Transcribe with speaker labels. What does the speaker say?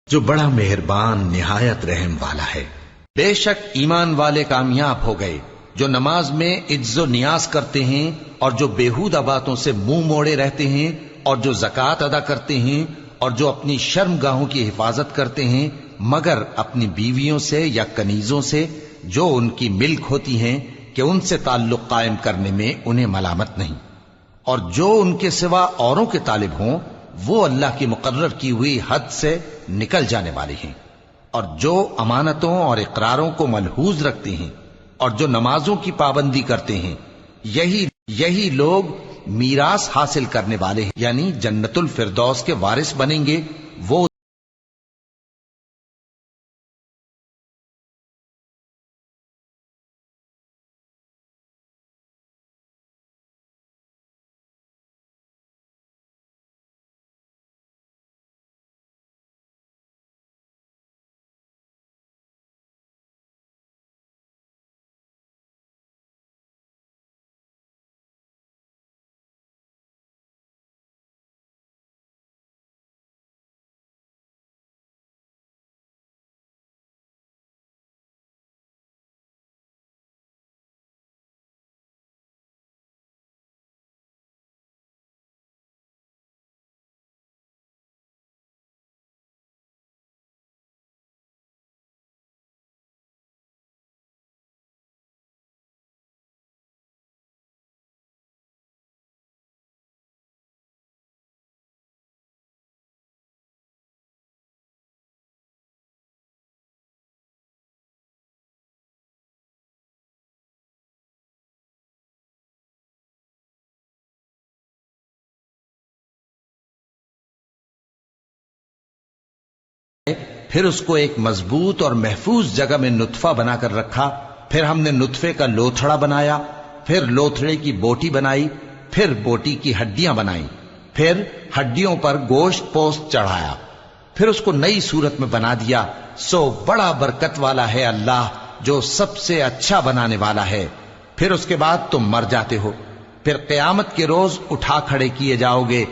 Speaker 1: जो बड़ा मेहरबान निहायत रहम वाला है। बेशक ईमान वाले कामयाब हो गए जो नमाज में इज्जो नियाज करते हैं और जो बेहूदा बातों से मुंह मोड़े रहते हैं और जो ज़कात अदा करते हैं और जो अपनी शर्मगाहों की हिफाजत करते हैं मगर अपनी बीवियों से या कनीजों से जो उनकी मिल्क होती हैं कि उनसे ताल्लुक कायम करने में उन्हें मलामत नहीं, और जो उनके सिवा औरों के तालिब हों वो अल्लाह की मुकर्रर की हुई हद से निकल जाने वाले हैं, और जो अमानतों और इकरारों को मलहूज रखते हैं और जो नमाजों की पाबंदी करते हैं यही लोग मीरास हासिल करने वाले हैं, यानी जन्नतुल फिरदौस के वारिस बनेंगे। वो फिर उसको एक मजबूत और महफूज जगह में नुत्फा बनाकर रखा। फिर हमने नुत्फे का लोथड़ा बनाया, फिर लोथड़े की बोटी बनाई, फिर बोटी की हड्डियां बनाई, फिर हड्डियों पर गोश्त पोस्त चढ़ाया, फिर उसको नई सूरत में बना दिया। सो बड़ा बरकत वाला है अल्लाह जो सबसे अच्छा बनाने वाला है। फिर उसके बाद तुम मर जाते हो, फिर क़यामत के रोज उठा खड़े किए जाओगे।